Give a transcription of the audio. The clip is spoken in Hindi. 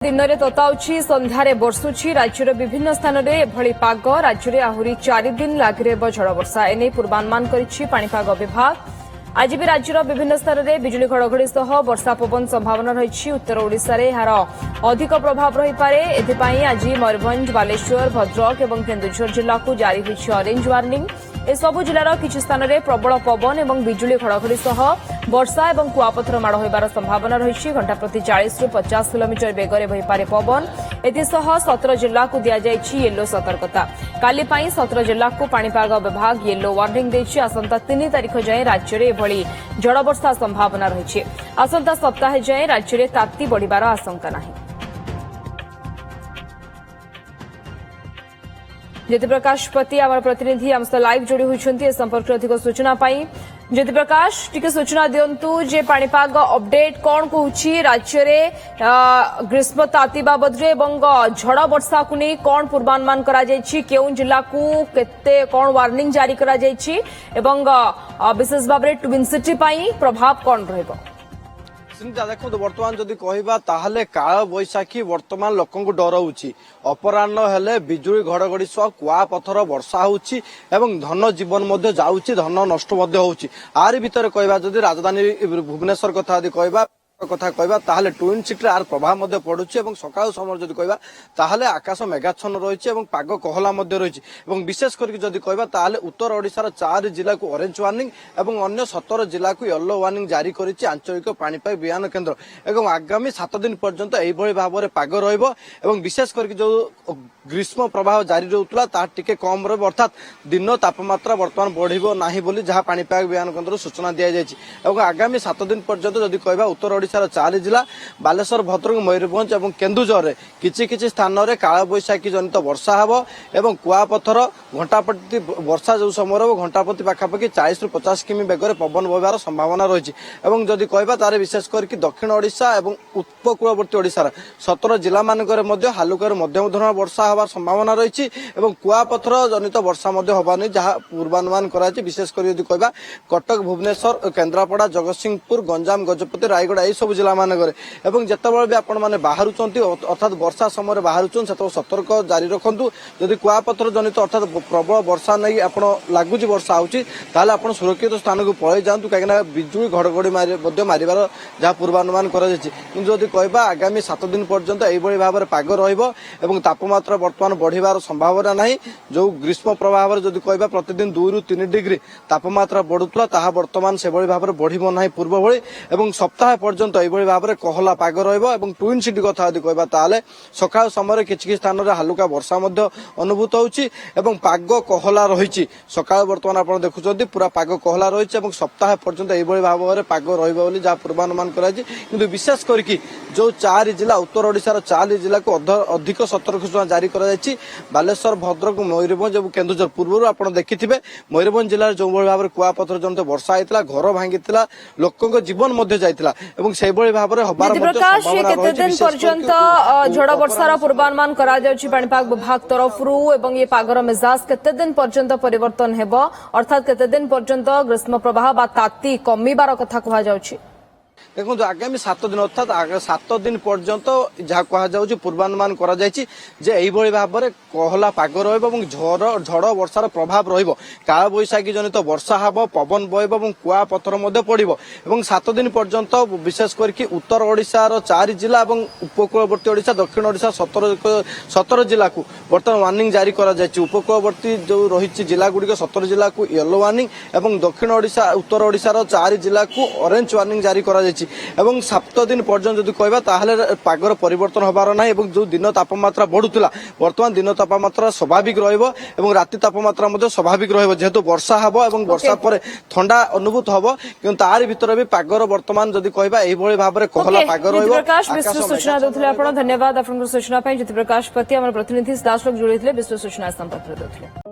दिन में तताउछि संध्यारे बर्षुछि राज्यर विभिन्न स्थान में एभली पाग राज्य में आहुरी 4 दिन लागि रहब झड़ वर्षा एने पूर्वानुमान करिछि पाणीपाग विभाग। आज भी राज्यर विभिन्न स्थान में बिजुली घड़घड़ी सह वर्षा पवन संभावना रही। उत्तर ओडिशा रे यार अधिक प्रभाव रही पारे। एथिपाई आज मयूरभंज बालेश्वर भद्रक और केन्दुझर जिला को जारी होइछि ऑरेंज वार्निंग। ए सबु जिलार किछि स्थान में प्रबल पवन और बिजुली घड़घड़ी सह वर्षा और कुआपथर माड़ होइबार संभावना रही। घंटा प्रति 40 ରୁ 50 किलोमीटर बेगरे बहिपारे पवन। एथिसह 17 जिला को दिया जाइछि येलो सतर्कता। काली पाई 17 जिला को पाणीपाग विभाग येलो वार्निंग देछि। आसंता 3 तारिख जाए राज्य में एभली झड़ वर्षा संभावना रही। आसंता सप्ताह जाए राज्य में ताती बढ़िबार आशंका नहीं। ज्योतिप्रकाश पति आम प्रतिनिधि आम सह लाइव जोड़ी होती संपर्क अधिक सूचना पाई। ज्योतिप्रकाश टिके सूचना दिंतु जे पाणीपाग अपडेट कौन कहूँ राज्य में ग्रीष्म ताती बाबद झड़ वर्षा को नहीं कौन पूर्वानुमान केउं जिला को केते कौन वार्निंग जारी करा विशेष भाव में ट्विन सिटी प्रभाव कौन रहिबो? देखो बर्तमान जदि कहबा ताहले काल बैशाखी बर्तमान लोकों को डराउछि। अपराह्न हेले बिजुली घड़घड़ी सह कुआ पथर वर्षा होउछि एवं धन जीवन मध्य जाउछि, धन नष्ट मध्य होउछि। आरि भितर कहबा जदि राजधानी भुवनेश्वर कथा यदि कहबा ताहले ट्विन सिटी आर प्रभाव मध्य पड़ुछि एवं सकाळ समय जदि कहबा ताहले आकाश मेघाच्छन्न रहिछि एवं पाग कहला मध्य रहिछि। एवं विशेष करके जदि कहबा ताहले उत्तर ओडिशार 4 जिला को ऑरेंज वार्निंग एवं अन्य 17 जिला को येलो वार्निंग जारी करिछि आंचलिक पाणीपाग विज्ञान केन्द्र। एवं आगामी 7 दिन पर्यंत एभଳି भाବରେ पाग रहिबो एवं विशेष करके जो ग्रीष्म प्रभाव जारी रहउतला ता टिके कम रहबो, अर्थात दिन तापमात्रा वर्तमान बढ़िबो नाही बोली जहा पाणीपाग विज्ञान केन्द्र सूचना दिया जायछि। एवं आगामी 7 दिन पर्यंत जदि कहबा उत्तर ओडिशार 4 जिला बालेश्वर भद्रक मयूरभंज और केन्दुझर किछि स्थान में काल बैशाखी जनित वर्षा हबो एवं कुआपथर घंटा प्रति वर्षा जो समय रहो घंटा प्रति पाखापाखि 40 ରୁ 50 किमी बेगर पवन बहबार संभावना रही। एवं जदि कहबा तारे विशेष करके दक्षिण ओडिशा एवं उपकूलवर्ती ओडिशार 17 जिला मानकर मध्य हालुकार मध्यम धरण वर्षा हबार संभावना रही एवं कुआपथर जनित वर्षा मध्य हबानी जहाँ पूर्वानुमान कराई। विशेष कर यदि कहबा कटक भुवनेश्वर केन्द्रापड़ा जगतसिंहपुर गंजाम गजपति रायगढ़ यही सब जिला मानकर एवं जितेबाला भी आपण मैंने बाहर अर्थात वर्षा समय बाहर सतर्क जारी रखु। जदि कुआपथर जनित अर्थात प्रबल वर्षा नहीं आप लगुच वर्षा होची ताले आपण सुरक्षित स्थान को पलि जातु कहीं बिजुली घड़घड़ी मारिबार जहाँ पूर्वानुमान करदि कहबा आगामी 7 दिन पर्यंत यही भाव में पाग रहिबो तापमात्रा वर्तमान बढ़िबार संभावना नहीं। जो ग्रीष्म प्रभाव जदि कहबा प्रतिदिन 2 ରୁ 3 डिग्री तापमात्रा बढ़ुतला ताहा वर्तमान से भाव में बढ़िबो नाही पूर्व भଳି एवं सप्ताह पर्यंत यही भाव में कहला पाग रहिबो। एवं ट्विन सिटी कथा यदि कहबा ताले सकाळ समय किछि स्थान में हालुका वर्षा मध्य अनुभूत होउछि एवं पाग कहला रहिछि। सकाळ वर्तमान आपण देखुछन्ति पूरा पाग कहला रहिछि एवं सप्ताह पर्यंत यही भाव में पाग रहिबो बोली जहाँ पूर्वानुमान कराइछि। किंतु विशेष करके जो 4 जिला उत्तर ओडिशार 4 जिला को अधिक सतर्क सूचना जारी कराइछि। बालेश्वर भद्रक मयूरभंज और केन्दुझर पूर्व आपण देखिथिबे मयूरभंज जिल्लार जो भाव में कुआपथर जनित वर्षा होइतिला, घर भांगितिला, लोकक जीवन मध्य जाइतिला एवं से भाव में हबार प्रकाश केते दिन पर्यंत झड़ वर्षार पूर्वानुमान करा जाउछि पाणीपाग विभाग तरफरु एवं ये पागर मिजाज केते दिन पर्यंत परिवर्तन हेबो, अर्थात केते दिन पर्यंत ग्रीष्म प्रभाव बा ताती कमिबार कथा कहा जाउछि? देखो आगामी 7 दिन अर्थात 7 दिन पर्यंत जहाँ कहुच्छी पूर्वानुमान कर भाव में कहला पाग झड़ वर्षार प्रभाव रहा बैशाखी जनित वर्षा हम पवन बहब और कुआ पथर पड़ो। 7 दिन पर्यंत विशेष करके उत्तर ओडिशार 4 जिला और उपकूलवर्ती ओडिशा दक्षिण ओडिशा 17 जिला को बर्तमान वार्निंग जारी कर उपकूलवर्ती जो रही जिला गुड़िक 17 जिला को येलो वार्निंग और दक्षिण ओडिशा उत्तर ओडिशार 4 जिला को ऑरेंज वार्निंग जारी कर 7 दिन पर्यंत जदि कहबा ताहले पागर परिवर्तन हबार ना जो दिन तापमात्रा बढ़ुला वर्तमान दिन तापमात्रा स्वाभाविक रहिबो एवं राति तापमात्रा मध्य स्वाभाविक रहिबो जेहेतु वर्षा हबो एवं वर्षा पर ठंडा अनुभूत हबो। किंतु तार भीतर भी पागर वर्तमान जदि कहबा एही भଳି भाबरे कहला पागर रहिबो। प्रकाश विश्व सूचना देथिले आपण धन्यवाद। आपण सूचना पई ज्योतिप्रकाश पति हमर प्रतिनिधि दास लोक जोड़िथिले विश्व सूचना संपर्क देथिले।